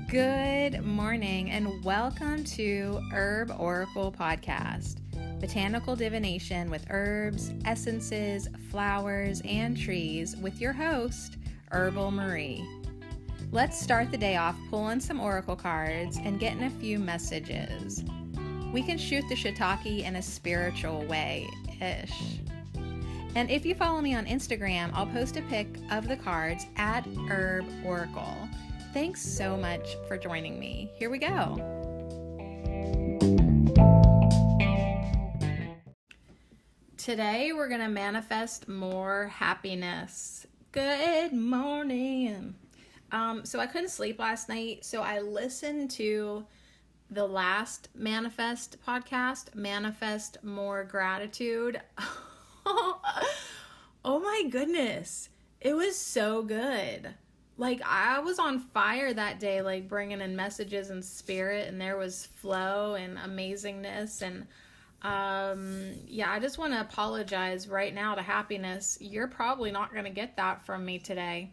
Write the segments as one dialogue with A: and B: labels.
A: Good morning and welcome to Herb Oracle Podcast, botanical divination with herbs, essences, flowers, and trees with your host, Herbal Marie. Let's start the day off pulling some oracle cards and getting a few messages. We can shoot the shiitake in a spiritual way-ish. And if you follow me on Instagram, I'll post a pic of the cards at Herb Oracle. Thanks so much for joining me. Here we go. Today we're going to manifest more happiness. Good morning. So I couldn't sleep last night, so I listened to the last Manifest podcast, Manifest More Gratitude. Oh my goodness. It was so good. Like, I was on fire that day, like, bringing in messages and spirit, and there was flow and amazingness, and, I just want to apologize right now to happiness. You're probably not going to get that from me today.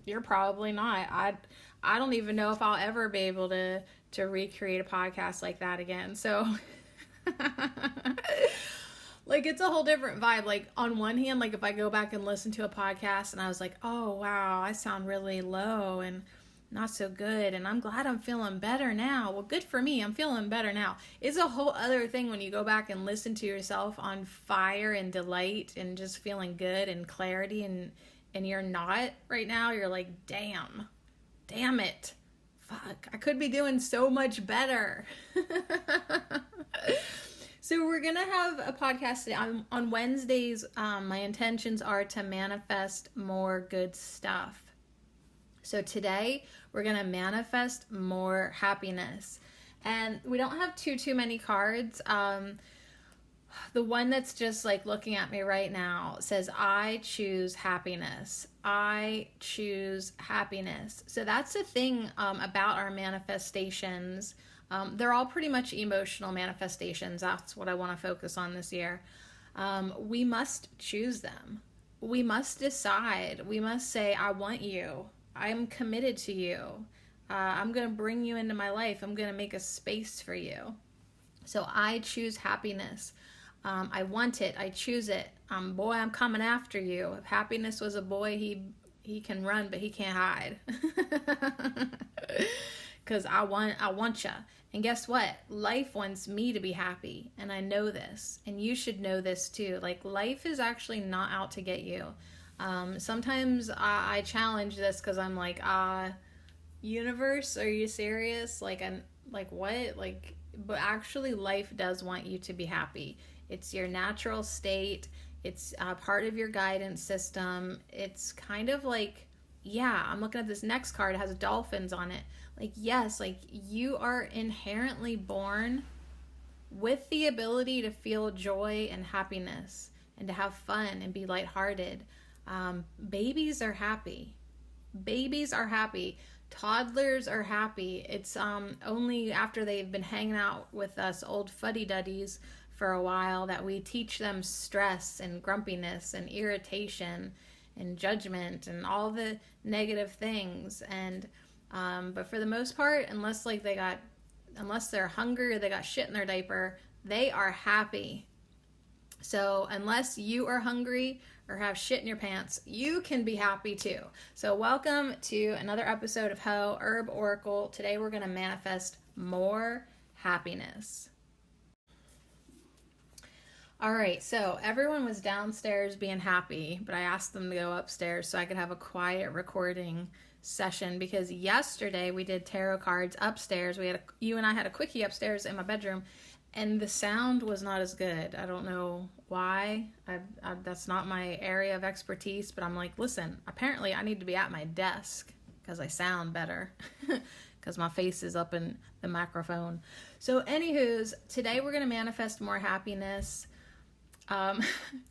A: You're probably not. I don't even know if I'll ever be able to recreate a podcast like that again, so... Like, it's a whole different vibe. Like, on one hand, like, if I go back and listen to a podcast and I was like, oh, wow, I sound really low and not so good, and I'm glad I'm feeling better now. Well, good for me. I'm feeling better now. It's a whole other thing when you go back and listen to yourself on fire and delight and just feeling good and clarity, and you're not right now. You're like, damn it. Fuck, I could be doing so much better. So we're going to have a podcast today. On Wednesdays, my intentions are to manifest more good stuff. So today, we're going to manifest more happiness. And we don't have too many cards. The one that's just like looking at me right now says, I choose happiness. I choose happiness. So that's the thing about our manifestations. They're all pretty much emotional manifestations. That's what I want to focus on this year. We must choose them. We must decide. We must say, I want you. I'm committed to you. I'm going to bring you into my life. I'm going to make a space for you. So I choose happiness. I want it. I choose it. Boy, I'm coming after you. If happiness was a boy, he can run, but he can't hide. Because I want ya. And guess what? Life wants me to be happy. And I know this. And you should know this too. Like, life is actually not out to get you. Sometimes I challenge this because I'm like, universe, are you serious? Like, what? Like, but actually life does want you to be happy. It's your natural state. It's part of your guidance system. It's kind of like, I'm looking at this next card. It has dolphins on it. Like, yes, like, you are inherently born with the ability to feel joy and happiness and to have fun and be lighthearted. Babies are happy. Babies are happy. Toddlers are happy. It's only after they've been hanging out with us old fuddy-duddies for a while that we teach them stress and grumpiness and irritation and judgment and all the negative things. And but for the most part, unless they're hungry or they got shit in their diaper, they are happy. So unless you are hungry or have shit in your pants, you can be happy too. So welcome to another episode of Herb Oracle. Today we're going to manifest more happiness. All right, so everyone was downstairs being happy, but I asked them to go upstairs so I could have a quiet recording session, because yesterday we did tarot cards upstairs. You and I had a quickie upstairs in my bedroom, and the sound was not as good. I don't know why. That's not my area of expertise, but I'm like, listen, apparently I need to be at my desk because I sound better because my face is up in the microphone. So anywho's, today we're going to manifest more happiness.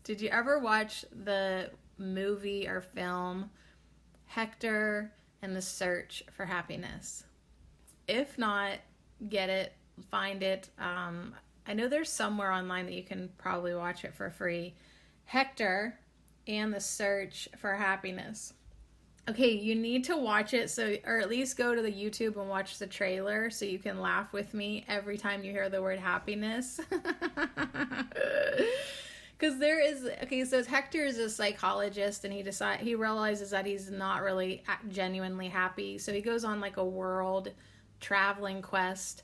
A: Did you ever watch the movie or film Hector and the Search for Happiness? If not, get it, find it. I know there's somewhere online that you can probably watch it for free. Hector and the Search for Happiness. Okay, you need to watch it, so, or at least go to the YouTube and watch the trailer so you can laugh with me every time you hear the word happiness. Because there is, okay, so Hector is a psychologist, and he realizes that he's not really genuinely happy, so he goes on like a world traveling quest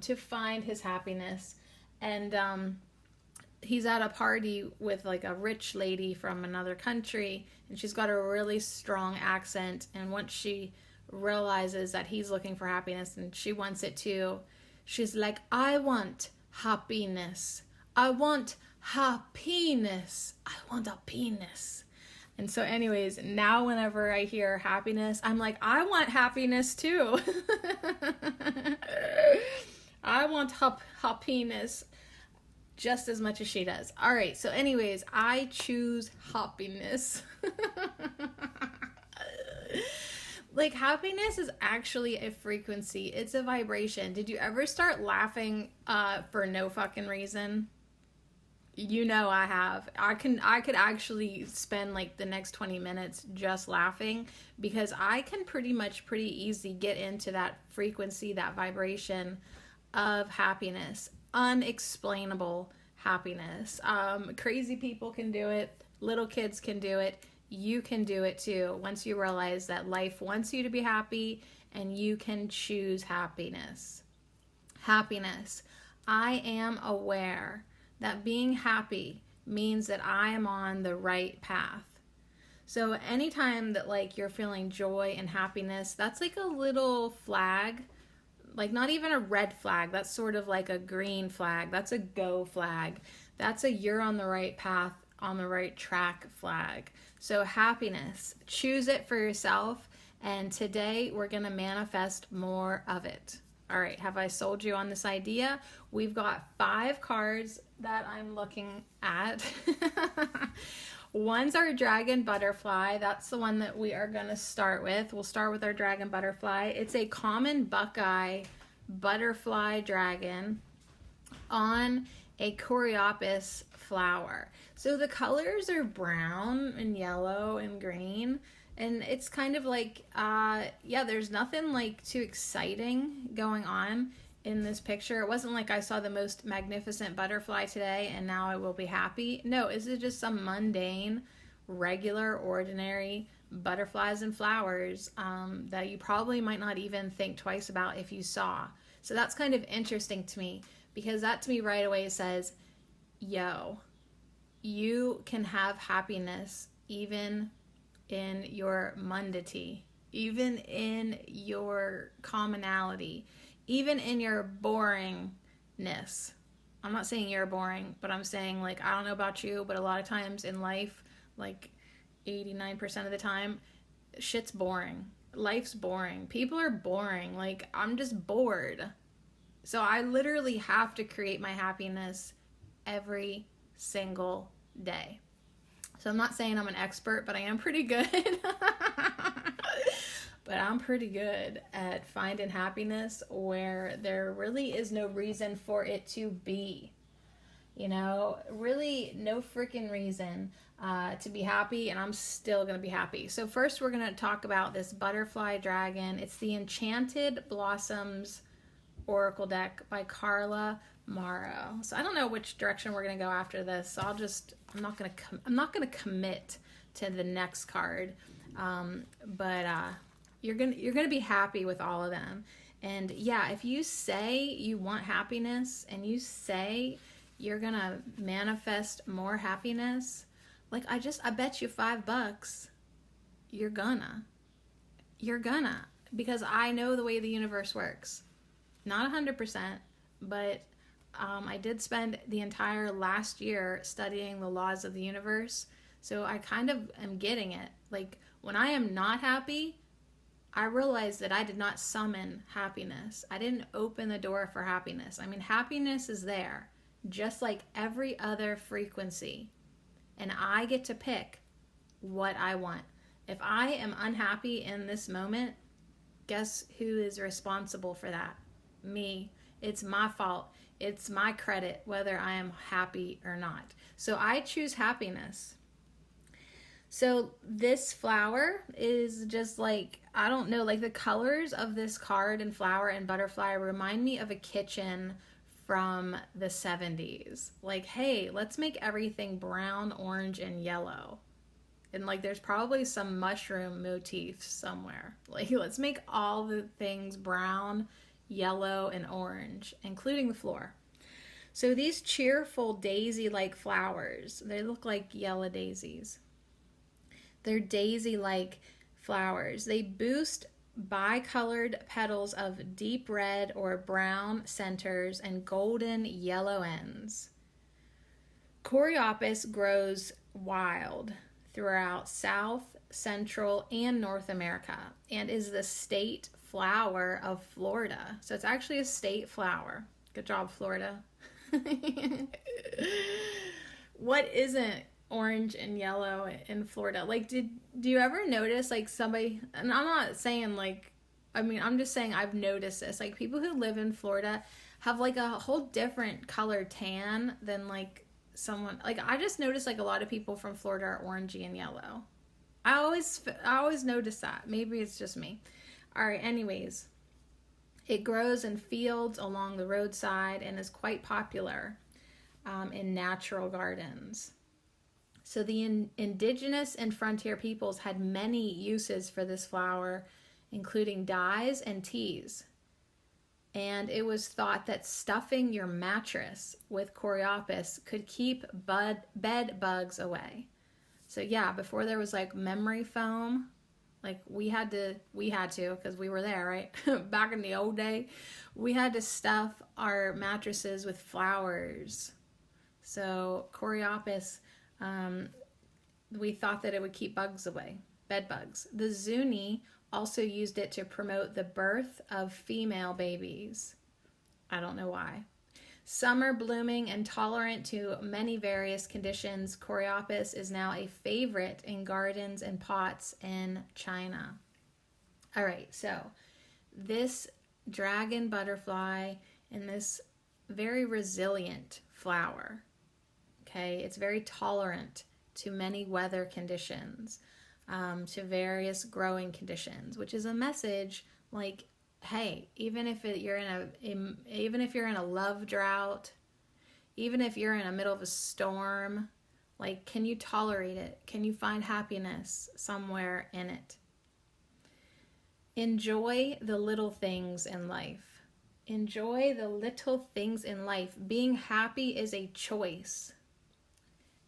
A: to find his happiness. And he's at a party with like a rich lady from another country, and she's got a really strong accent, and once she realizes that he's looking for happiness and she wants it too, she's like, I want happiness, I want happiness, I want a penis. And so anyways, now whenever I hear happiness, I'm like, I want happiness too. I want happiness just as much as she does. All right, so anyways, I choose happiness. Like, happiness is actually a frequency. It's a vibration. Did you ever start laughing for no fucking reason? You know I have. I could actually spend like the next 20 minutes just laughing, because I can pretty easy get into that frequency, that vibration of happiness. Unexplainable happiness. Crazy people can do it. Little kids can do it. You can do it too, once you realize that life wants you to be happy and you can choose happiness. Happiness. I am aware that being happy means that I am on the right path. So anytime that like you're feeling joy and happiness, that's like a little flag. Like, not even a red flag. That's sort of like a green flag. That's a go flag. That's a you're on the right path, on the right track flag. So happiness, choose it for yourself. And today we're going to manifest more of it. All right, have I sold you on this idea? We've got 5 cards that I'm looking at. One's our dragon butterfly. That's the one that we are going to start with. We'll start with our dragon butterfly. It's a common Buckeye butterfly dragon on a coreopsis flower. So the colors are brown and yellow and green. And it's kind of like, there's nothing like too exciting going on in this picture. It wasn't like I saw the most magnificent butterfly today and now I will be happy. No, this is just some mundane, regular, ordinary butterflies and flowers that you probably might not even think twice about if you saw. So that's kind of interesting to me, because that to me right away says, yo, you can have happiness even in your mundity, even in your commonality, even in your boringness. I'm not saying you're boring, but I'm saying, like, I don't know about you, but a lot of times in life, like 89% of the time, shit's boring. Life's boring. People are boring. Like, I'm just bored. So I literally have to create my happiness every single day. So I'm not saying I'm an expert, but I am pretty good. But I'm pretty good at finding happiness where there really is no reason for it to be. You know, really no freaking reason to be happy, and I'm still going to be happy. So first we're going to talk about this butterfly dragon. It's the Enchanted Blossoms Oracle deck by Carla Morrow. So I don't know which direction we're going to go after this. So I'm not going to commit to the next card. But you're going to be happy with all of them. And yeah, if you say you want happiness and you say you're going to manifest more happiness, like I bet you $5 you're gonna, because I know the way the universe works. Not 100%, but I did spend the entire last year studying the laws of the universe, so I kind of am getting it. Like, when I am not happy, I realize that I did not summon happiness. I didn't open the door for happiness. I mean, happiness is there, just like every other frequency, and I get to pick what I want. If I am unhappy in this moment, guess who is responsible for that? Me. It's my fault. It's my credit whether I am happy or not. So I choose happiness. So this flower is just like, I don't know, like the colors of this card and flower and butterfly remind me of a kitchen from the 70s. Like, hey, let's make everything brown, orange, and yellow. And like there's probably some mushroom motifs somewhere. Like, let's make all the things brown, yellow, and orange, including the floor. So these cheerful daisy-like flowers, they look like yellow daisies. They're daisy-like flowers. They boost bicolored petals of deep red or brown centers and golden yellow ends. Coreopus grows wild throughout South, Central, and North America and is the state flower of Florida. So it's actually a state flower. Good job, Florida. What isn't orange and yellow in Florida? Like, do you ever notice like somebody, and I'm not saying like, I mean, I'm just saying I've noticed this, like people who live in Florida have like a whole different color tan than like someone, like I just noticed like a lot of people from Florida are orangey and yellow. I always notice that. Maybe it's just me. All right, anyways, it grows in fields along the roadside and is quite popular in natural gardens. So the indigenous and frontier peoples had many uses for this flower, including dyes and teas. And it was thought that stuffing your mattress with Coreopus could keep bed bugs away. So yeah, before there was like memory foam, like we had to because we were there, right? Back in the old day, we had to stuff our mattresses with flowers. So Coreopus, we thought that it would keep bugs away, bed bugs. The Zuni also used it to promote the birth of female babies. I don't know why. Summer blooming and tolerant to many various conditions, Coreopus is now a favorite in gardens and pots in China. All right, so this dragon butterfly and this very resilient flower, okay, it's very tolerant to many weather conditions, to various growing conditions, which is a message like, hey, even if you're in a love drought, even if you're in the middle of a storm, like, can you tolerate it? Can you find happiness somewhere in it? Enjoy the little things in life. Enjoy the little things in life. Being happy is a choice,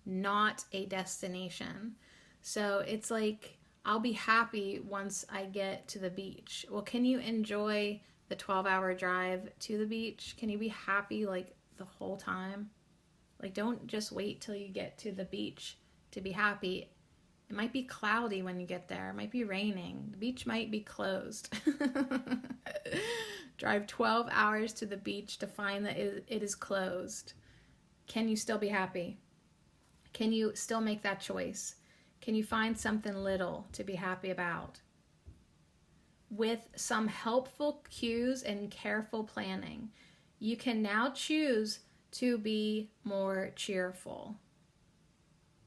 A: not a destination. So it's like, I'll be happy once I get to the beach. Well, can you enjoy the 12-hour drive to the beach? Can you be happy like the whole time? Like, don't just wait till you get to the beach to be happy. It might be cloudy when you get there. It might be raining. The beach might be closed. Drive 12 hours to the beach to find that it is closed. Can you still be happy? Can you still make that choice? Can you find something little to be happy about? With some helpful cues and careful planning, you can now choose to be more cheerful.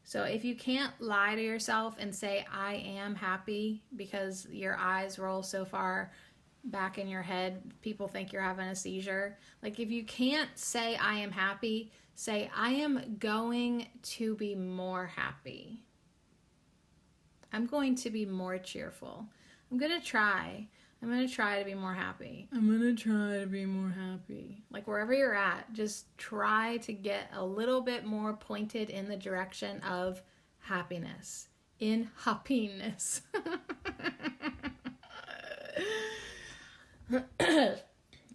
A: So if you can't lie to yourself and say, I am happy, because your eyes roll so far back in your head, people think you're having a seizure. Like, if you can't say, I am happy, say, I am going to be more happy. I'm going to be more cheerful. I'm going to try to be more happy. I'm going to try to be more happy. Like, wherever you're at, just try to get a little bit more pointed in the direction of happiness. In happiness.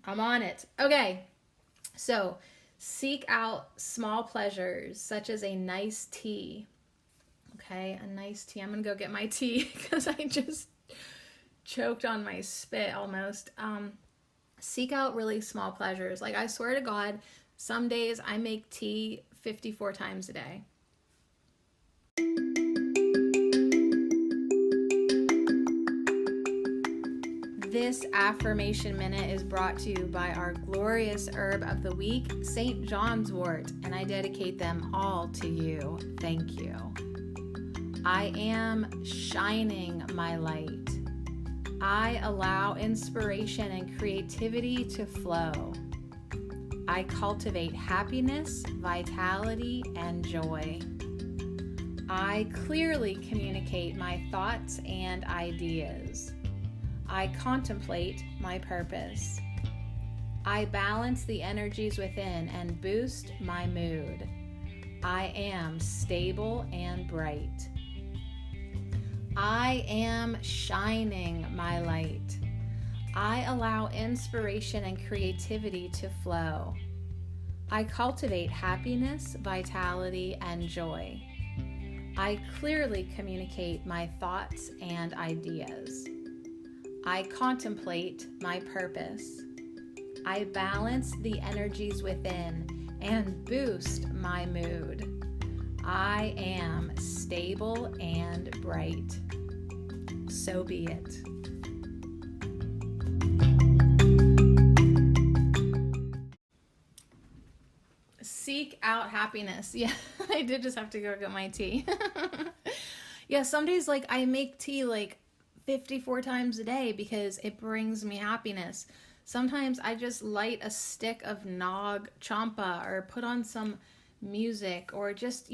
A: I'm on it. Okay. So, seek out small pleasures, such as a nice tea. Okay, a nice tea. I'm going to go get my tea because I just choked on my spit almost. Seek out really small pleasures. Like, I swear to God, some days I make tea 54 times a day. This affirmation minute is brought to you by our glorious herb of the week, St. John's wort, and I dedicate them all to you. Thank you. I am shining my light. I allow inspiration and creativity to flow. I cultivate happiness, vitality, and joy. I clearly communicate my thoughts and ideas. I contemplate my purpose. I balance the energies within and boost my mood. I am stable and bright. I am shining my light. I allow inspiration and creativity to flow. I cultivate happiness, vitality, and joy. I clearly communicate my thoughts and ideas. I contemplate my purpose. I balance the energies within and boost my mood. I am stable and bright. So be it. Seek out happiness. Yeah, I did just have to go get my tea. Yeah, some days like I make tea like 54 times a day because it brings me happiness. Sometimes I just light a stick of Nog Champa or put on some music or just,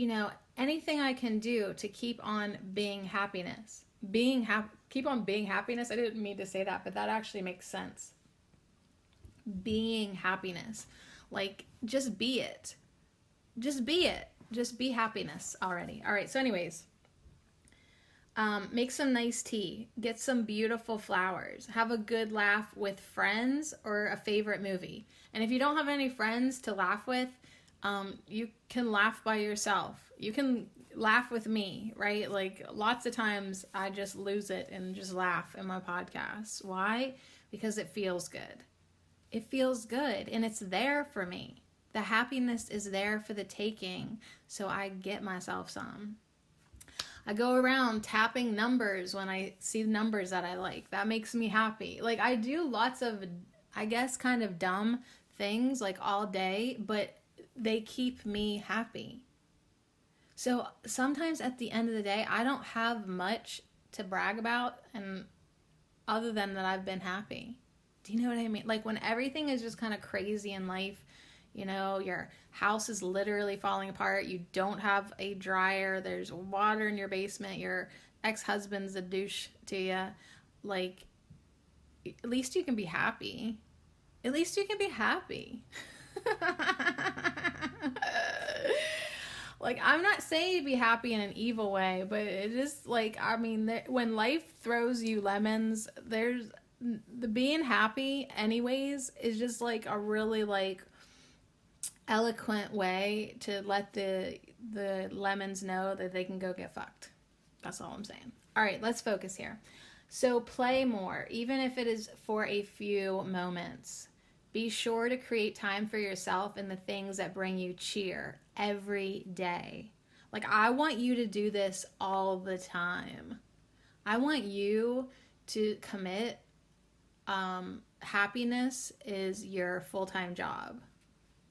A: anything I can do to keep on being happiness. Keep on being happiness. I didn't mean to say that, but that actually makes sense. Being happiness. Like, just be it. Just be it. Just be happiness already. All right, so anyways, make some nice tea. Get some beautiful flowers. Have a good laugh with friends or a favorite movie. And if you don't have any friends to laugh with, you can laugh by yourself. You can laugh with me, right? Like lots of times I just lose it and just laugh in my podcasts. Why? Because it feels good. It feels good and it's there for me. The happiness is there for the taking, so I get myself some. I go around tapping numbers when I see numbers that I like. That makes me happy. Like I do lots of, I guess, kind of dumb things like all day, but they keep me happy. So sometimes at the end of the day, I don't have much to brag about, and other than that I've been happy. Do you know what I mean? Like when everything is just kind of crazy in life, your house is literally falling apart. You don't have a dryer. There's water in your basement. Your ex-husband's a douche to you. Like, at least you can be happy. At least you can be happy. Like, I'm not saying be happy in an evil way, but it is like, when life throws you lemons, there's the being happy anyways is just like a really like eloquent way to let the lemons know that they can go get fucked. That's all I'm saying. All right, let's focus here. So play more, even if it is for a few moments. Be sure to create time for yourself and the things that bring you cheer every day. Like, I want you to do this all the time. I want you to commit. Happiness is your full-time job.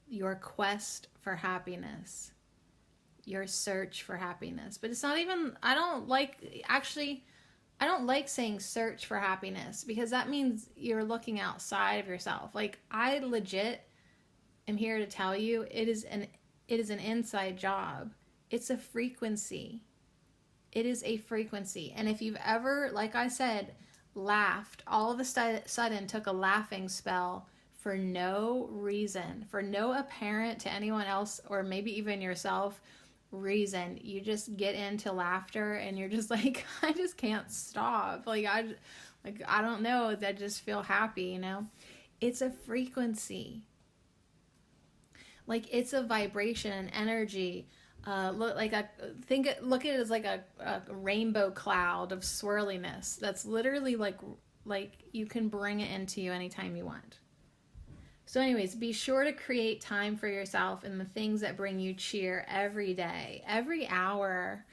A: Your quest for happiness, your search for happiness. But it's not even, I don't like saying search for happiness because that means you're looking outside of yourself. Like I legit am here to tell you it is an inside job. It's a frequency. It is a frequency. And if you've ever, like I said, laughed, all of a sudden took a laughing spell for no reason, for no apparent to anyone else or maybe even yourself reason, you just get into laughter and you're just like, I just can't stop. I don't know, I just feel happy, It's a frequency. Like it's a vibration, an energy. Look at it as like a rainbow cloud of swirliness. That's literally like you can bring it into you anytime you want. So anyways, be sure to create time for yourself and the things that bring you cheer every day, every hour,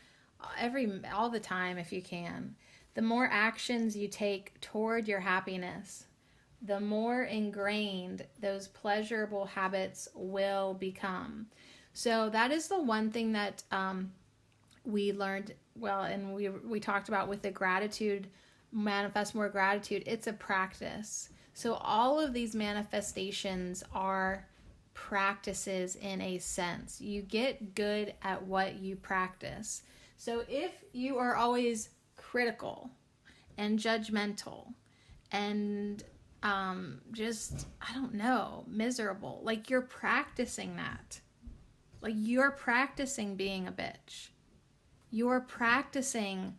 A: all the time if you can. The more actions you take toward your happiness, the more ingrained those pleasurable habits will become. So that is the one thing that we learned, well, and we talked about with the gratitude, manifest more gratitude, it's a practice. So all of these manifestations are practices in a sense. You get good at what you practice. So if you are always critical and judgmental and just, I don't know, miserable, like you're practicing that. Like you're practicing being a bitch. You're practicing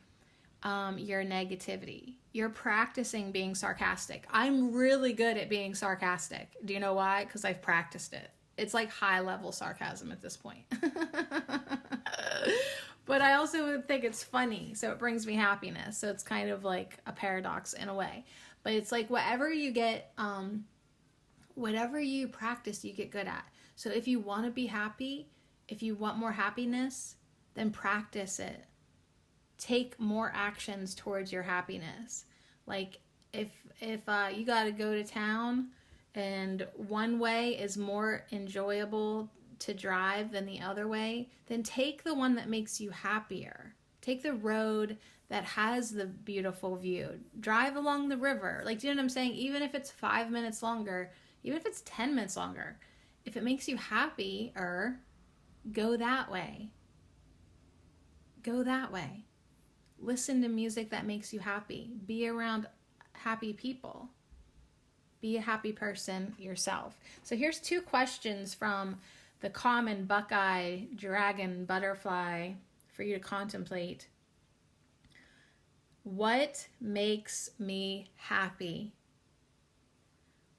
A: your negativity. You're practicing being sarcastic. I'm really good at being sarcastic. Do you know why? Because I've practiced it. It's like high level sarcasm at this point. But I also think it's funny, so it brings me happiness. So it's kind of like a paradox in a way. But it's like whatever you practice, you get good at. So if you want to be happy, if you want more happiness, then practice it. Take more actions towards your happiness. Like if you got to go to town and one way is more enjoyable to drive than the other way, then take the one that makes you happier. Take the road that has the beautiful view. Drive along the river. Like, do you know what I'm saying? Even if it's 5 minutes longer, even if it's 10 minutes longer, if it makes you happier, go that way. Go that way. Listen to music that makes you happy. Be around happy people. Be a happy person yourself. So here's 2 questions from the common Buckeye dragon butterfly for you to contemplate. What makes me happy?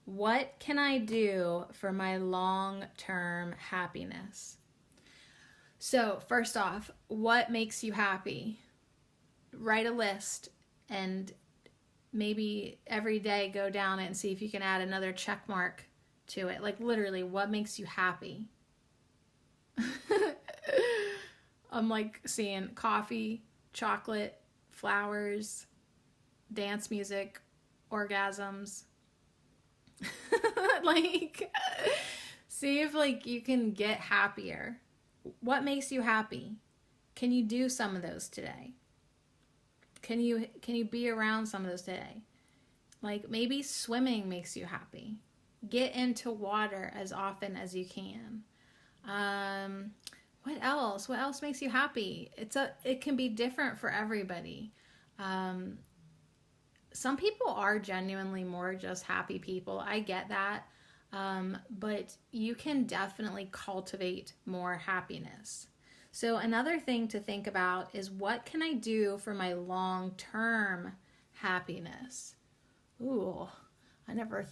A: What can I do for my long-term happiness? So first off, what makes you happy? Write a list and maybe every day go down it and see if you can add another check mark to it. Like literally, what makes you happy? I'm like seeing coffee, chocolate, flowers, dance music, orgasms. Like, see if like you can get happier. What makes you happy? Can you do some of those today? Can you be around some of those today? Like maybe swimming makes you happy. Get into water as often as you can. What else? What else makes you happy? It can be different for everybody. Some people are genuinely more just happy people. I get that. But you can definitely cultivate more happiness. So another thing to think about is what can I do for my long-term happiness? Ooh, I've never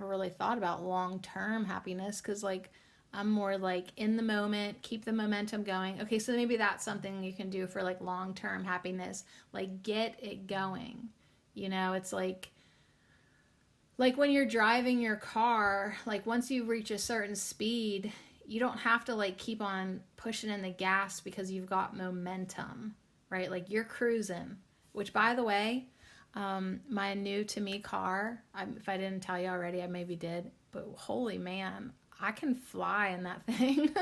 A: really thought about long-term happiness because like I'm more like in the moment, keep the momentum going. Okay, so maybe that's something you can do for like long-term happiness, like get it going. You know, it's like when you're driving your car, like once you reach a certain speed, you don't have to like keep on pushing in the gas because you've got momentum, right? Like you're cruising, which by the way, my new to me car, if I didn't tell you already, I maybe did, but holy man, I can fly in that thing.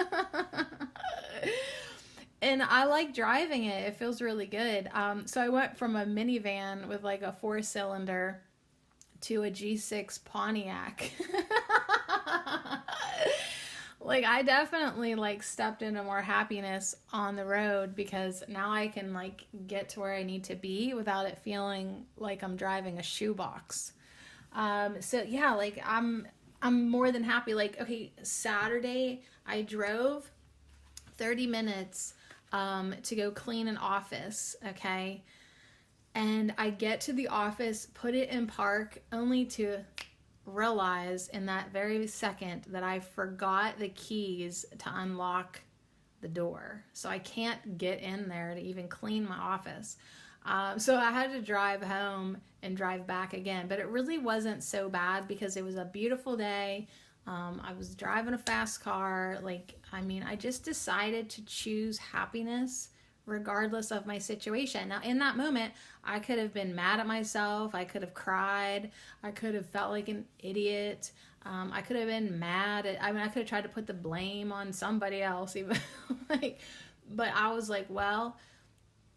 A: And I like driving it. It feels really good. So I went from a minivan with like a 4-cylinder to a G6 Pontiac. Like I definitely like stepped into more happiness on the road because now I can like get to where I need to be without it feeling like I'm driving a shoebox. So yeah, like I'm more than happy. Like, okay, Saturday I drove 30 minutes to go clean an office, okay? And I get to the office, put it in park, only to realize in that very second that I forgot the keys to unlock the door. So I can't get in there to even clean my office. So I had to drive home and drive back again. But it really wasn't so bad because it was a beautiful day. I was driving a fast car. I just decided to choose happiness regardless of my situation. Now, in that moment, I could have been mad at myself. I could have cried. I could have felt like an idiot. I could have been mad. I could have tried to put the blame on somebody else, even But I was like, well,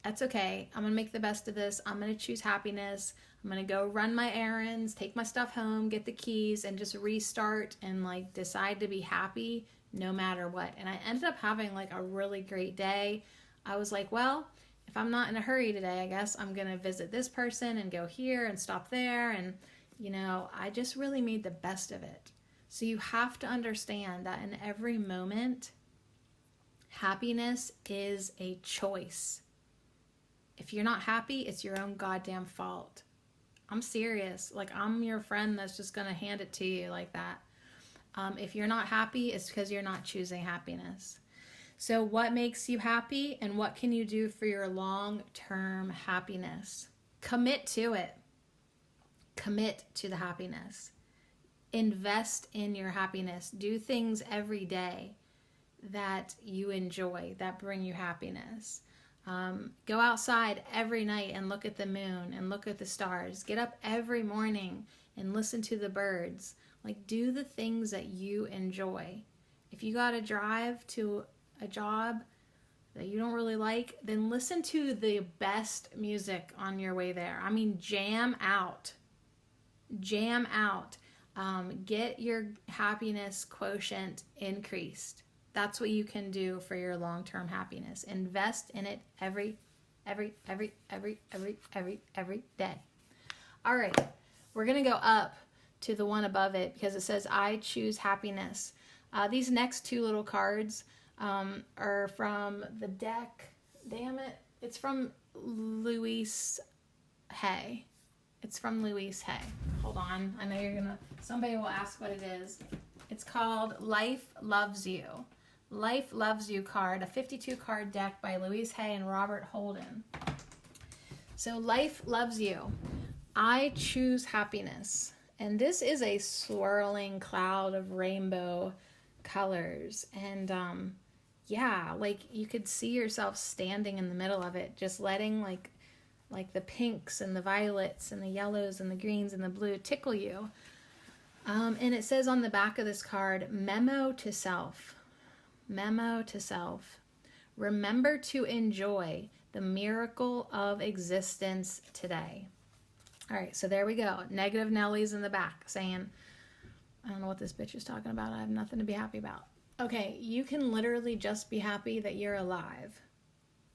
A: that's okay. I'm going to make the best of this. I'm going to choose happiness. I'm going to go run my errands, take my stuff home, get the keys, and just restart and like decide to be happy no matter what. And I ended up having like a really great day. I was like, well, if I'm not in a hurry today, I guess I'm going to visit this person and go here and stop there. And, you know, I just really made the best of it. So you have to understand that in every moment, happiness is a choice. If you're not happy, it's your own goddamn fault. I'm serious. Like, I'm your friend that's just going to hand it to you like that. If you're not happy, it's because you're not choosing happiness. So what makes you happy and what can you do for your long-term happiness? Commit to it. Commit to the happiness. Invest in your happiness. Do things every day that you enjoy, that bring you happiness. Go outside every night and look at the moon and look at the stars. Get up every morning and listen to the birds. Like, do the things that you enjoy. If you got to drive to a job that you don't really like, then listen to the best music on your way there. I mean, jam out. Jam out. Get your happiness quotient increased. That's what you can do for your long-term happiness. Invest in it every day. All right, we're going to go up to the one above it because it says, I choose happiness. These next two little cards are from the deck. Damn it. It's from Louise Hay. It's from Louise Hay. Hold on. I know somebody will ask what it is. It's called Life Loves You. Life Loves You card, a 52 card deck by Louise Hay and Robert Holden. So Life Loves You. I choose happiness. And this is a swirling cloud of rainbow colors. And yeah, like you could see yourself standing in the middle of it, just letting like the pinks and the violets and the yellows and the greens and the blue tickle you. And it says on the back of this card, memo to self. Memo to self. Remember to enjoy the miracle of existence today. All right, so there we go. Negative Nellies in the back saying, I don't know what this bitch is talking about. I have nothing to be happy about. Okay, you can literally just be happy that you're alive.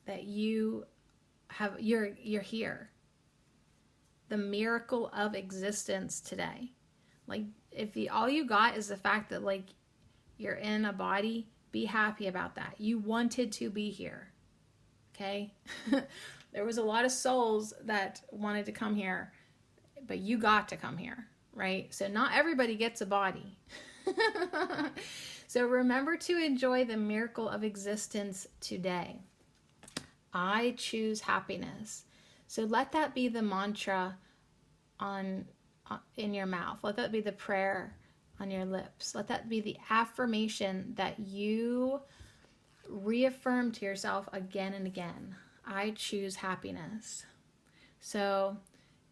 A: That you're here. The miracle of existence today. Like, if all you got is the fact that like you're in a body, be happy about that. You wanted to be here. Okay? There was a lot of souls that wanted to come here, but you got to come here, right? So not everybody gets a body. So remember to enjoy the miracle of existence today. I choose happiness. So let that be the mantra in your mouth. Let that be the prayer on your lips. Let that be the affirmation that you reaffirm to yourself again and again. I choose happiness. So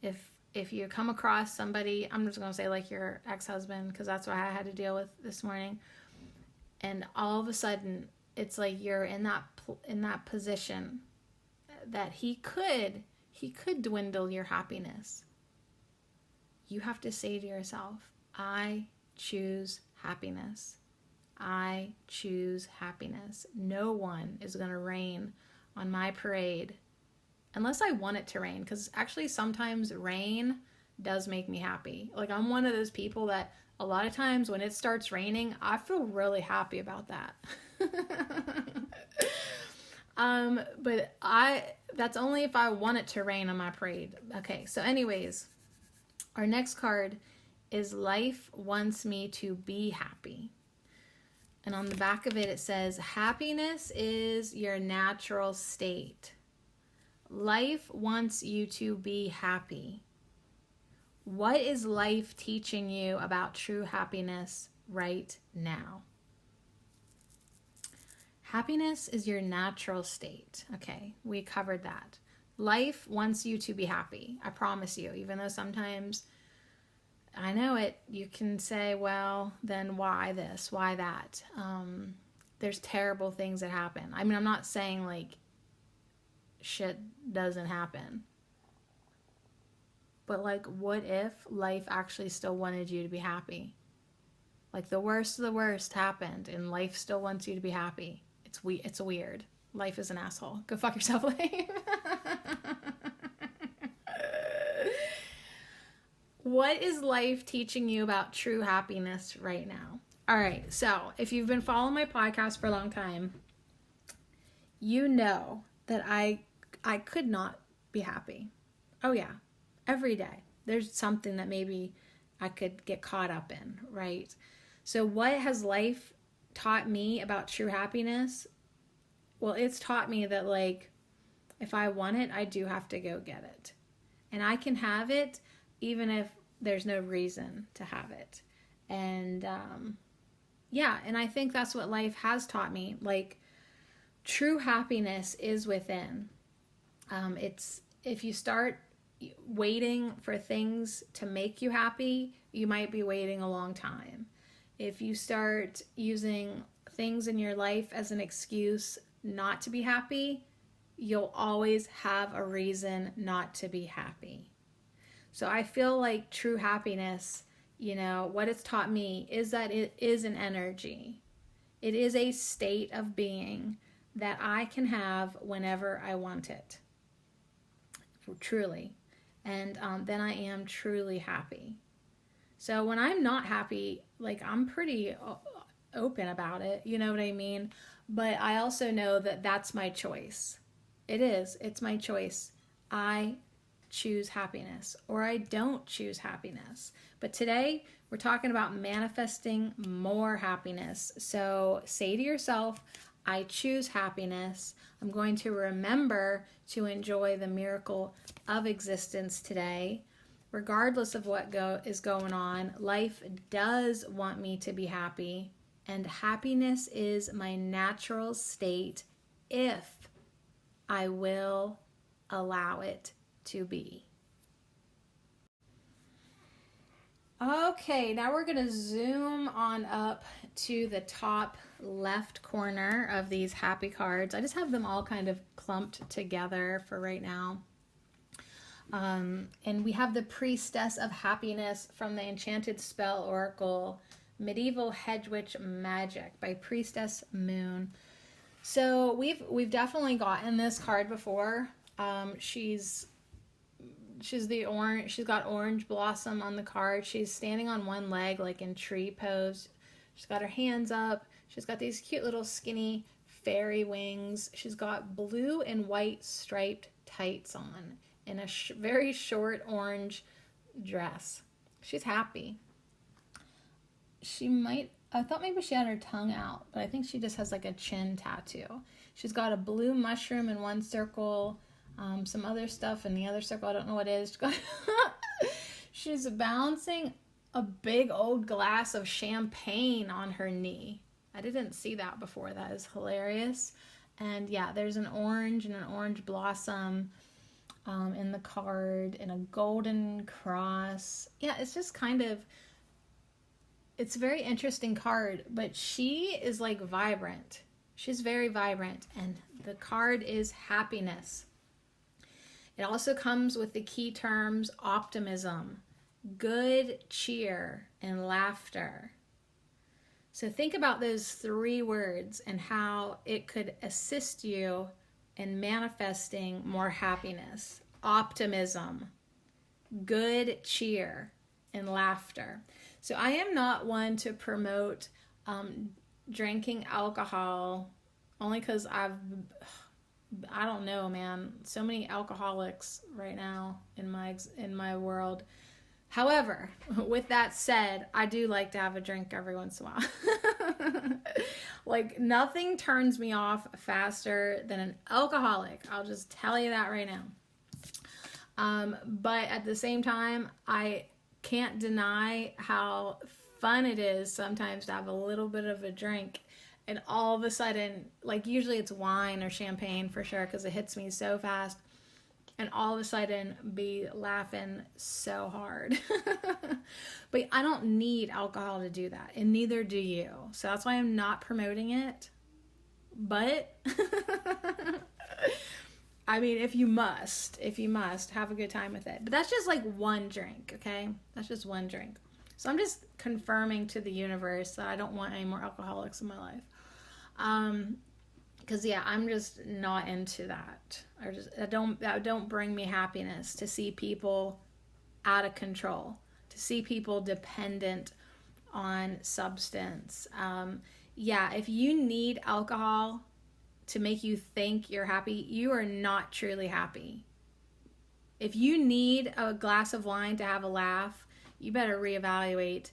A: if you come across somebody, I'm just going to say like your ex-husband, because that's what I had to deal with this morning, and all of a sudden it's like you're in that position that he could dwindle your happiness. You have to say to yourself, I choose happiness. I choose happiness. No one is going to rain on my parade unless I want it to rain, because actually sometimes rain does make me happy. Like, I'm one of those people that a lot of times when it starts raining, I feel really happy about that. But that's only if I want it to rain on my parade. Okay, so anyways, our next card is Life Wants Me to Be Happy. And on the back of it, it says, happiness is your natural state. Life wants you to be happy. What is life teaching you about true happiness right now? Happiness is your natural state. Okay, we covered that. Life wants you to be happy. I promise you, even though sometimes I know it, you can say, well, then why this? Why that? there's terrible things that happen. I mean, I'm not saying like shit doesn't happen. But like, what if life actually still wanted you to be happy? Like the worst of the worst happened and life still wants you to be happy. It's weird. Life is an asshole. Go fuck yourself, life. What is life teaching you about true happiness right now? All right, so if you've been following my podcast for a long time, you know that I could not be happy. Oh yeah, every day. There's something that maybe I could get caught up in, right? So what has life taught me about true happiness? Well, it's taught me that like, if I want it, I do have to go get it. And I can have it even if there's no reason to have it. And yeah, and I think that's what life has taught me. Like, true happiness is within. It's, if you start waiting for things to make you happy, you might be waiting a long time. If you start using things in your life as an excuse not to be happy, you'll always have a reason not to be happy. So I feel like true happiness, you know, what it's taught me is that it is an energy. It is a state of being that I can have whenever I want it. Truly. And then I am truly happy. So when I'm not happy, like, I'm pretty open about it, you know what I mean? But I also know that that's my choice. It is. It's my choice. I choose happiness, or I don't choose happiness. But today we're talking about manifesting more happiness. So say to yourself, I choose happiness. I'm going to remember to enjoy the miracle of existence today. Regardless of what is going on, life does want me to be happy, and happiness is my natural state if I will allow it to be. Okay, now we're going to zoom on up to the top left corner of these happy cards. I just have them all kind of clumped together for right now. And we have the Priestess of Happiness from the Enchanted Spell Oracle, Medieval Hedge Witch Magic by Priestess Moon. So we've definitely gotten this card before. She's the orange. She's got orange blossom on the card. She's standing on one leg, like in tree pose. She's got her hands up. She's got these cute little skinny fairy wings. She's got blue and white striped tights on in a very short orange dress. She's happy. I thought maybe she had her tongue out, but I think she just has like a chin tattoo. She's got a blue mushroom in one circle, some other stuff in the other circle. I don't know what it is. She's balancing a big old glass of champagne on her knee. I didn't see that before. That is hilarious. And yeah, there's an orange and an orange blossom in the card, and a golden cross. Yeah, it's just kind of, it's a very interesting card, but she is like vibrant. She's very vibrant, and the card is happiness. It also comes with the key terms optimism, good cheer, and laughter. So think about those three words and how it could assist you in manifesting more happiness. Optimism, good cheer, and laughter. So I am not one to promote drinking alcohol, only because I don't know, man. So many alcoholics right now in my world. However, with that said, I do like to have a drink every once in a while. Like, nothing turns me off faster than an alcoholic. I'll just tell you that right now. But at the same time, I can't deny how fun it is sometimes to have a little bit of a drink, and all of a sudden, like, usually it's wine or champagne for sure because it hits me so fast, and all of a sudden be laughing so hard. But I don't need alcohol to do that, and neither do you. So that's why I'm not promoting it. But I mean, if you must, have a good time with it. But that's just like one drink, okay? That's just one drink. So I'm just confirming to the universe that I don't want any more alcoholics in my life. Because yeah, I'm just not into that. That don't bring me happiness to see people out of control, to see people dependent on substance. Yeah, if you need alcohol to make you think you're happy, you are not truly happy. If you need a glass of wine to have a laugh, you better reevaluate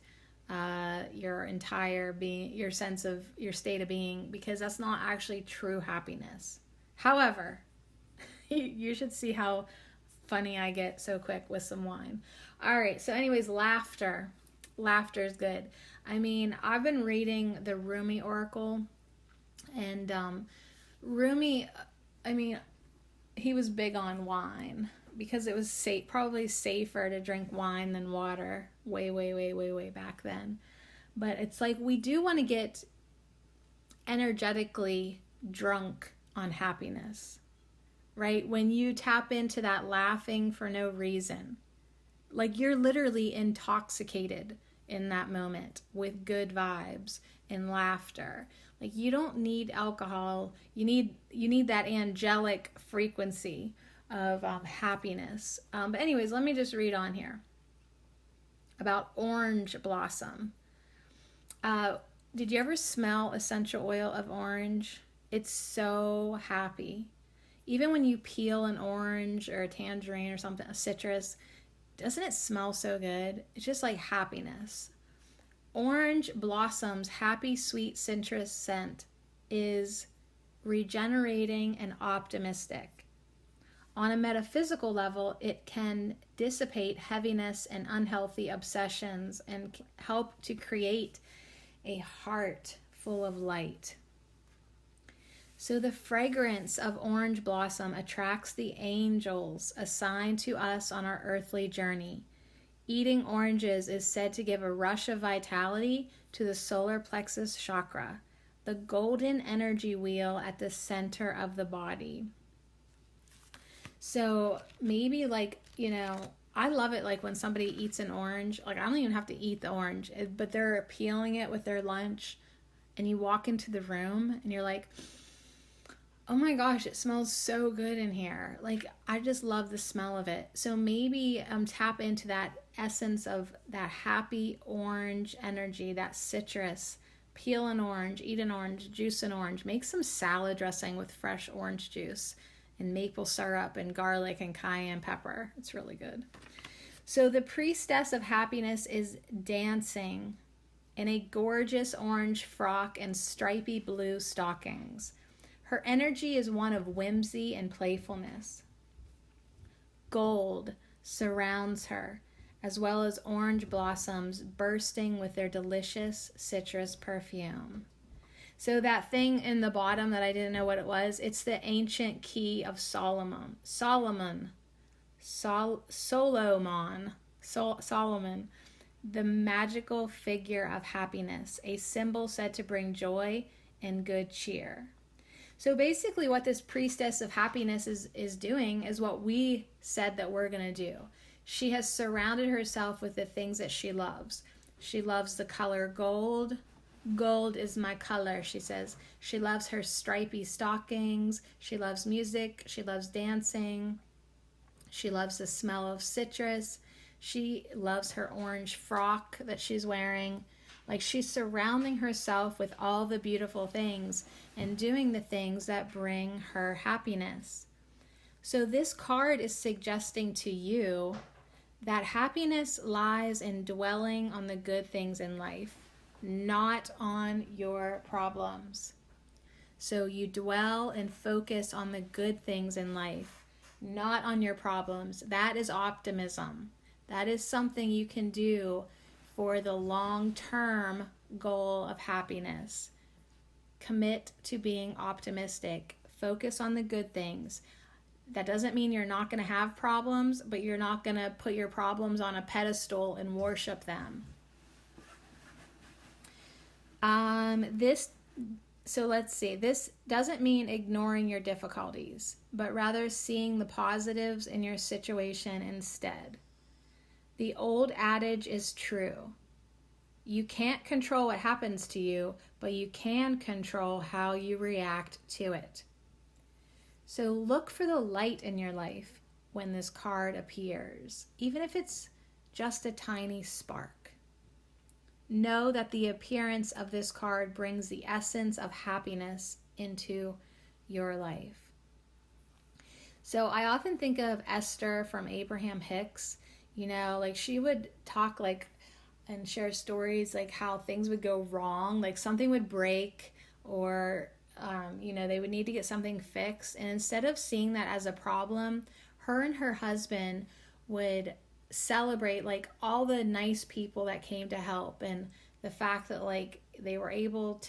A: your entire being, your sense of your state of being, because that's not actually true happiness. However, you should see how funny I get so quick with some wine. All right, so anyways, laughter. Laughter is good. I mean, I've been reading the Rumi Oracle, and Rumi, I mean, he was big on wine because it was probably safer to drink wine than water way back then. But it's like we do want to get energetically drunk on happiness, right? When you tap into that laughing for no reason, like you're literally intoxicated in that moment with good vibes and laughter. Like you don't need alcohol. You need that angelic frequency of happiness. But anyways, let me just read on here about orange blossom. Did you ever smell essential oil of orange? It's so happy. Even when you peel an orange or a tangerine or something, a citrus, doesn't it smell so good? It's just like happiness. Orange blossom's happy, sweet citrus scent is regenerating and optimistic. On a metaphysical level, it can dissipate heaviness and unhealthy obsessions and help to create a heart full of light. So the fragrance of orange blossom attracts the angels assigned to us on our earthly journey. Eating oranges is said to give a rush of vitality to the solar plexus chakra, the golden energy wheel at the center of the body. So maybe I love it like when somebody eats an orange, like I don't even have to eat the orange, but they're peeling it with their lunch and you walk into the room and you're like, oh my gosh, it smells so good in here. Like, I just love the smell of it. So maybe tap into that essence of that happy orange energy, that citrus. Peel an orange, eat an orange, juice an orange. Make some salad dressing with fresh orange juice and maple syrup and garlic and cayenne pepper. It's really good. So the priestess of happiness is dancing in a gorgeous orange frock and stripy blue stockings. Her energy is one of whimsy and playfulness. Gold surrounds her, as well as orange blossoms bursting with their delicious citrus perfume. So that thing in the bottom that I didn't know what it was, it's the ancient key of Solomon, the magical figure of happiness, a symbol said to bring joy and good cheer. So basically what this priestess of happiness is doing is what we said that we're going to do. She has surrounded herself with the things that she loves. She loves the color gold. Gold is my color, she says. She loves her stripy stockings. She loves music. She loves dancing. She loves the smell of citrus. She loves her orange frock that she's wearing. Like, she's surrounding herself with all the beautiful things and doing the things that bring her happiness. So this card is suggesting to you that happiness lies in dwelling on the good things in life, not on your problems. So you dwell and focus on the good things in life, not on your problems. That is optimism. That is something you can do for the long-term goal of happiness. Commit to being optimistic. Focus on the good things. That doesn't mean you're not going to have problems, but you're not going to put your problems on a pedestal and worship them. This So let's see. This doesn't mean ignoring your difficulties, but rather seeing the positives in your situation instead. The old adage is true. You can't control what happens to you, but you can control how you react to it. So look for the light in your life when this card appears, even if it's just a tiny spark. Know that the appearance of this card brings the essence of happiness into your life. So I often think of Esther from Abraham Hicks. You know, like she would talk like and share stories like how things would go wrong, like something would break or they would need to get something fixed. And instead of seeing that as a problem, her and her husband would celebrate like all the nice people that came to help, and the fact that like they were able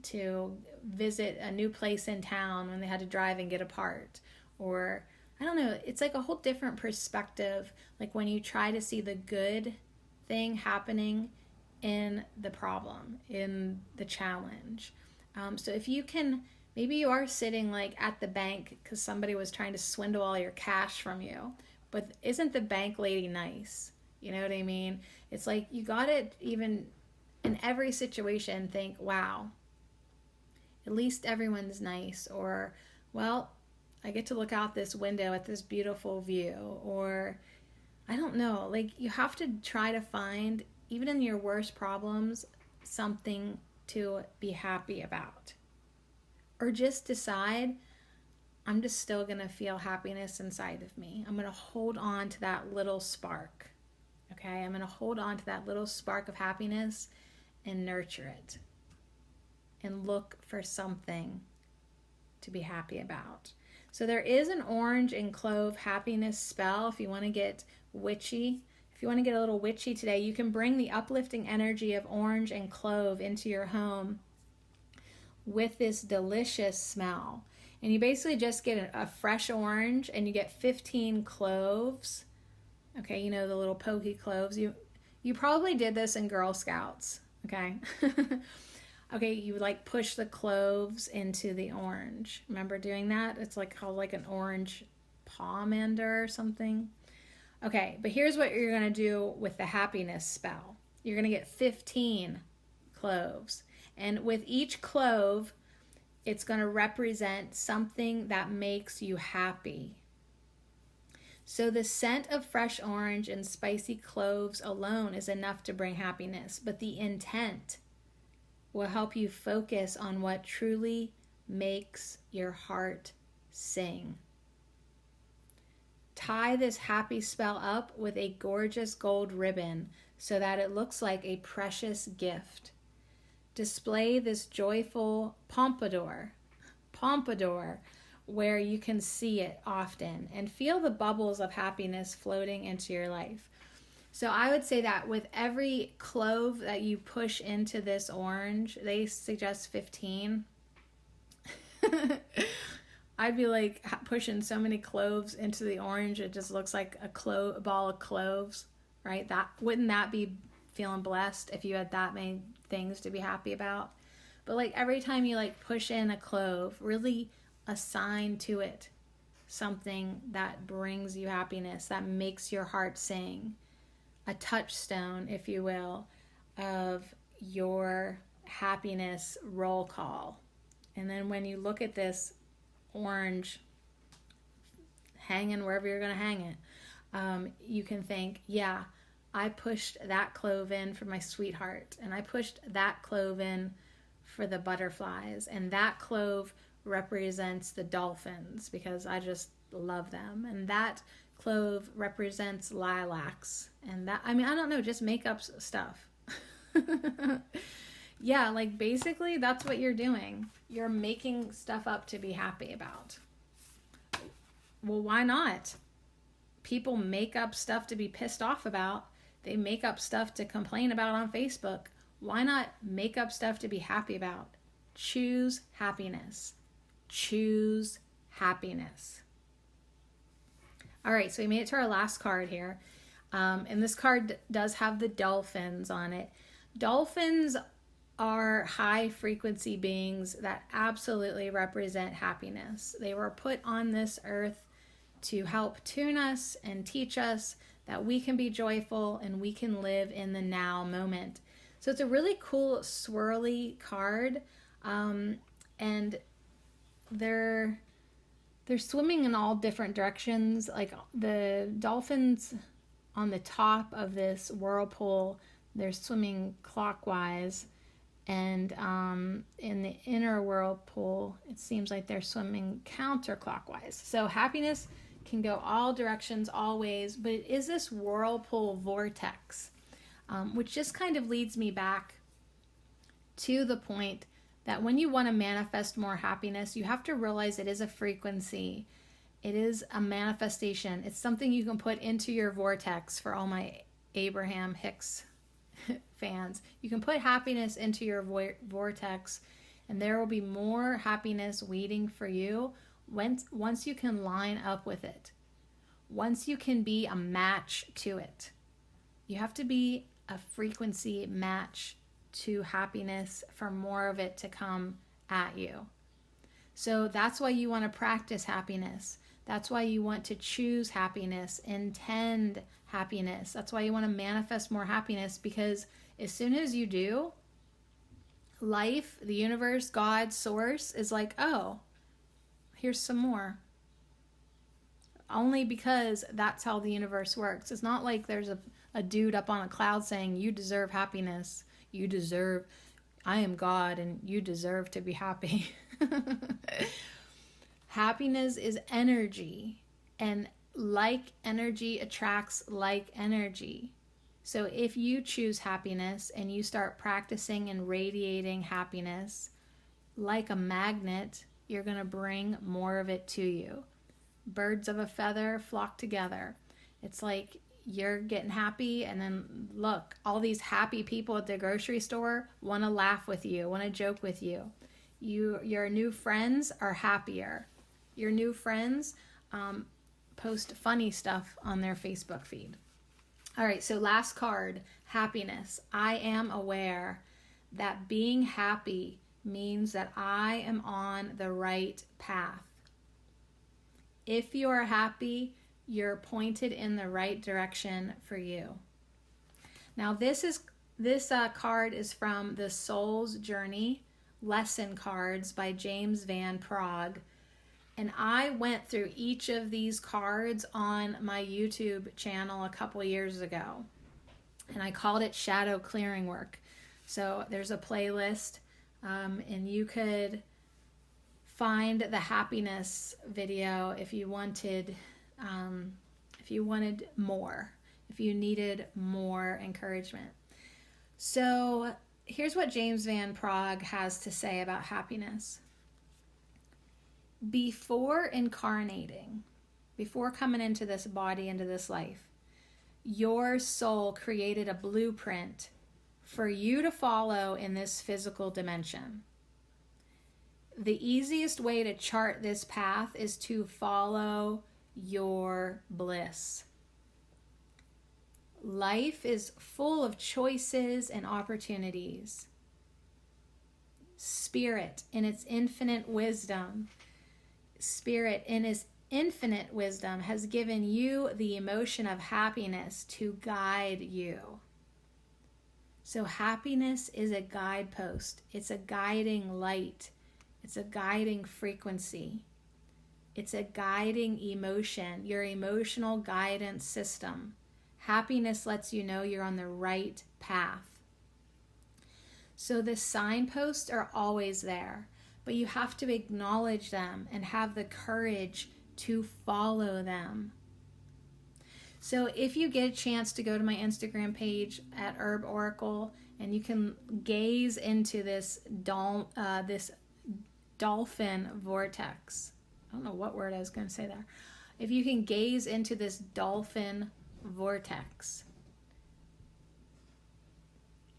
A: to visit a new place in town when they had to drive and get a part. Or I don't know, it's like a whole different perspective, like when you try to see the good thing happening in the problem, in the challenge. So if you can, maybe you are sitting like at the bank because somebody was trying to swindle all your cash from you, but isn't the bank lady nice? You know what I mean? It's like you got to, even in every situation, think, wow, at least everyone's nice. Or, well, I get to look out this window at this beautiful view. Or, I don't know, like you have to try to find, even in your worst problems, something to be happy about. Or just decide, I'm just still going to feel happiness inside of me. I'm going to hold on to that little spark. Okay? I'm going to hold on to that little spark of happiness and nurture it. And look for something to be happy about. So there is an orange and clove happiness spell if you want to get witchy. If you want to get a little witchy today, you can bring the uplifting energy of orange and clove into your home with this delicious smell. And you basically just get a fresh orange and you get 15 cloves. Okay, you know the little pokey cloves. You probably did this in Girl Scouts, okay? Okay, you would like push the cloves into the orange. Remember doing that? It's like called like an orange pomander or something. Okay, but here's what you're going to do with the happiness spell. You're going to get 15 cloves. And with each clove, it's going to represent something that makes you happy. So the scent of fresh orange and spicy cloves alone is enough to bring happiness, but the intent will help you focus on what truly makes your heart sing. Tie this happy spell up with a gorgeous gold ribbon so that it looks like a precious gift. Display this joyful pompadour where you can see it often and feel the bubbles of happiness floating into your life. So I would say that with every clove that you push into this orange, they suggest 15. I'd be like pushing so many cloves into the orange, it just looks like a ball of cloves, right? Wouldn't that be feeling blessed if you had that many things to be happy about? But like every time you like push in a clove, really assign to it something that brings you happiness, that makes your heart sing. A touchstone, if you will, of your happiness roll call. And then when you look at this orange hanging wherever you're going to hang it, you can think, yeah, I pushed that clove in for my sweetheart, and I pushed that clove in for the butterflies, and that clove represents the dolphins because I just love them, and that clove represents lilacs, and that, I mean, I don't know, just make up stuff. Yeah, like basically that's what you're doing. You're making stuff up to be happy about. Well, why not? People make up stuff to be pissed off about. They make up stuff to complain about on Facebook. Why not make up stuff to be happy about? Choose happiness. Choose happiness. All right, so we made it to our last card here. And this card does have the dolphins on it. Dolphins are high frequency beings that absolutely represent happiness. They were put on this earth to help tune us and teach us that we can be joyful and we can live in the now moment. So it's a really cool swirly card, and they're swimming in all different directions. Like the dolphins on the top of this whirlpool, they're swimming clockwise, and in the inner whirlpool, it seems like they're swimming counterclockwise. So happiness can go all directions, all ways, but it is this whirlpool vortex, which just kind of leads me back to the point that when you want to manifest more happiness, you have to realize it is a frequency. It is a manifestation. It's something you can put into your vortex. For all my Abraham Hicks fans, you can put happiness into your vortex, and there will be more happiness waiting for you once you can line up with it. Once you can be a match to it. You have to be a frequency match to happiness for more of it to come at you. So that's why you want to practice happiness. That's why you want to choose happiness, intend happiness. That's why you want to manifest more happiness, because as soon as you do, life, the universe, God, source is like, oh, here's some more. Only because that's how the universe works. It's not like there's a dude up on a cloud saying, you deserve happiness. I am God and you deserve to be happy. Happiness is energy, and like energy attracts like energy. So if you choose happiness and you start practicing and radiating happiness like a magnet, you're going to bring more of it to you. Birds of a feather flock together. It's like you're getting happy, and then look, all these happy people at the grocery store want to laugh with you, want to joke with you. Your new friends are happier. Your new friends post funny stuff on their Facebook feed. All right, so last card, happiness. I am aware that being happy means that I am on the right path. If you are happy, you're pointed in the right direction for you. Now this card is from the Soul's Journey lesson cards by James Van Praagh. And I went through each of these cards on my YouTube channel a couple years ago. And I called it Shadow Clearing Work. So there's a playlist, and you could find the happiness video if you wanted more, if you needed more encouragement. So here's what James Van Praagh has to say about happiness. Before incarnating, before coming into this body, into this life, your soul created a blueprint for you to follow in this physical dimension. The easiest way to chart this path is to follow your bliss. Life is full of choices and opportunities. Spirit, in its infinite wisdom, has given you the emotion of happiness to guide you. So happiness is a guidepost. It's a guiding light. It's a guiding frequency. It's a guiding emotion, your emotional guidance system. Happiness lets you know you're on the right path. So the signposts are always there, but you have to acknowledge them and have the courage to follow them. So if you get a chance to go to my Instagram page at Herb Oracle, and you can gaze into this dolphin vortex. I don't know what word I was going to say there. If you can gaze into this dolphin vortex,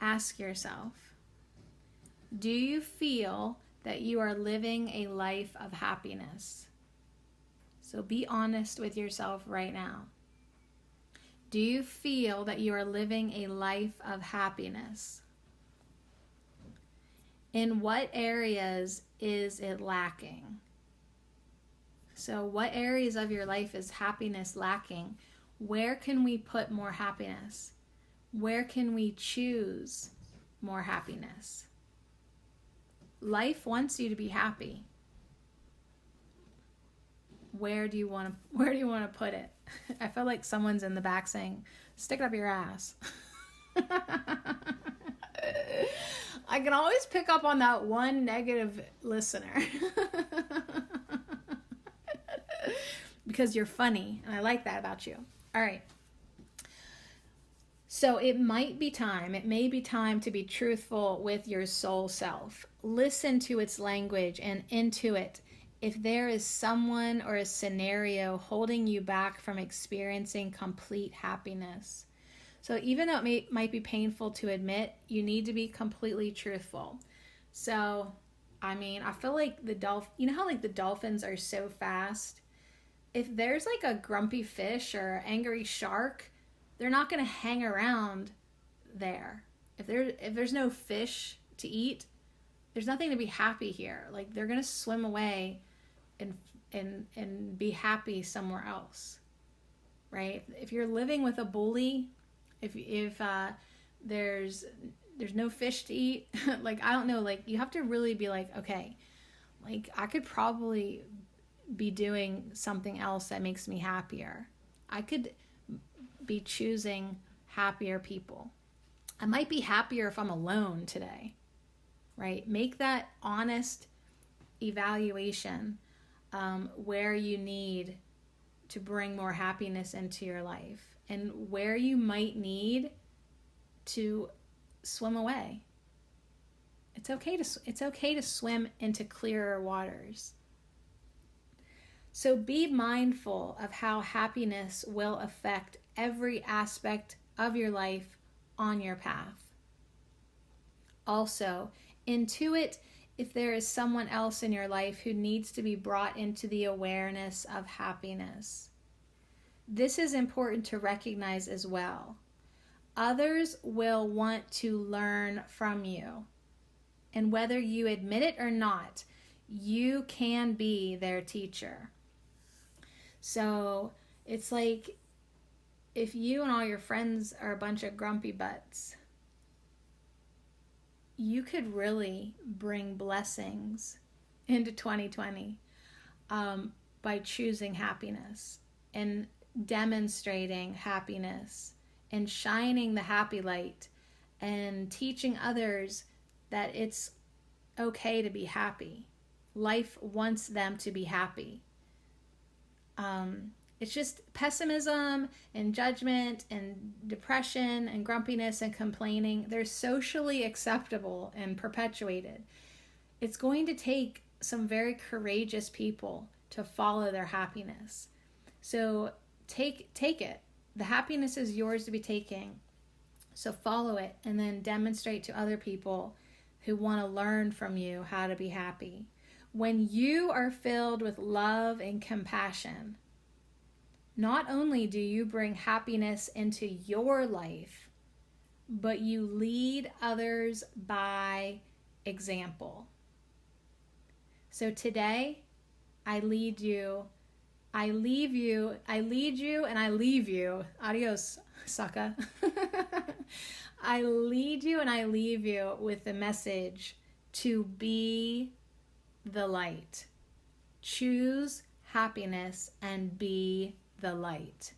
A: ask yourself, do you feel that you are living a life of happiness? So be honest with yourself right now. Do you feel that you are living a life of happiness? In what areas is it lacking? So what areas of your life is happiness lacking? Where can we put more happiness? Where can we choose more happiness? Life wants you to be happy. Where do you want to put it? I feel like someone's in the back saying, "Stick it up your ass." I can always pick up on that one negative listener. Because you're funny, and I like that about you. All right. So it may be time to be truthful with your soul self. Listen to its language and intuit if there is someone or a scenario holding you back from experiencing complete happiness. So even though it might be painful to admit, you need to be completely truthful. So, I mean, I feel like you know how like the dolphins are so fast? If there's like a grumpy fish or angry shark, they're not going to hang around there. If there's no fish to eat, there's nothing to be happy here. Like they're going to swim away and be happy somewhere else. Right? If you're living with a bully, if there's no fish to eat, like I don't know, like you have to really be like, okay, like I could probably be doing something else that makes me happier. I could be choosing happier people. I might be happier if I'm alone today, right? Make that honest evaluation where you need to bring more happiness into your life and where you might need to swim away. It's okay to swim into clearer waters. So be mindful of how happiness will affect every aspect of your life on your path. Also, intuit if there is someone else in your life who needs to be brought into the awareness of happiness. This is important to recognize as well. Others will want to learn from you. And whether you admit it or not, you can be their teacher. So it's like if you and all your friends are a bunch of grumpy butts, you could really bring blessings into 2020 by choosing happiness and demonstrating happiness and shining the happy light and teaching others that it's okay to be happy. Life wants them to be happy. It's just pessimism and judgment and depression and grumpiness and complaining. They're socially acceptable and perpetuated. It's going to take some very courageous people to follow their happiness. So take it. The happiness is yours to be taking. So follow it and then demonstrate to other people who want to learn from you how to be happy. When you are filled with love and compassion, not only do you bring happiness into your life, but you lead others by example. So today, I lead you, and I leave you. Adios, sucker. I lead you and I leave you with the message to be the light. Choose happiness and be the light.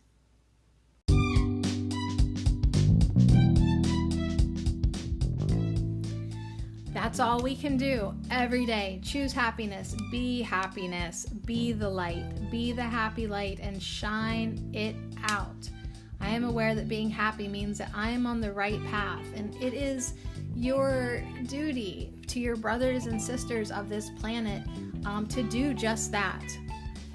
A: That's all we can do every day. Choose happiness, be the light, be the happy light and shine it out. I am aware that being happy means that I am on the right path, and it is your duty to your brothers and sisters of this planet to do just that.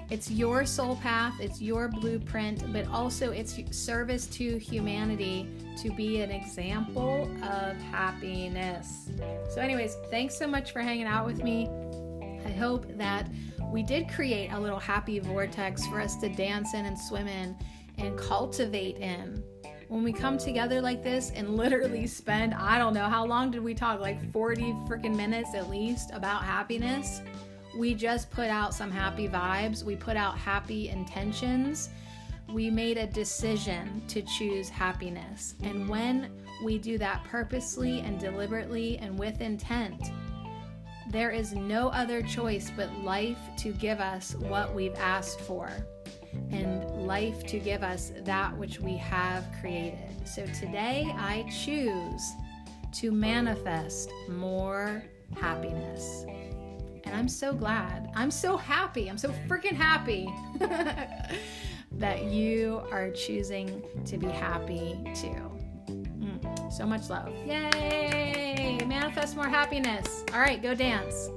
A: It's your soul path, it's your blueprint, but also it's service to humanity to be an example of happiness. So anyways, thanks so much for hanging out with me. I hope that we did create a little happy vortex for us to dance in and swim in and cultivate in. when we come together like this and literally spend, I don't know, how long did we talk? Like 40 freaking minutes at least about happiness. We just put out some happy vibes. We put out happy intentions. We made a decision to choose happiness. And when we do that purposely and deliberately and with intent, there is no other choice but life to give us what we've asked for, and life to give us that which we have created. So today I choose to manifest more happiness. And I'm so glad. I'm so happy. I'm so freaking happy that you are choosing to be happy too. So much love. Yay! Manifest more happiness. All right, go dance.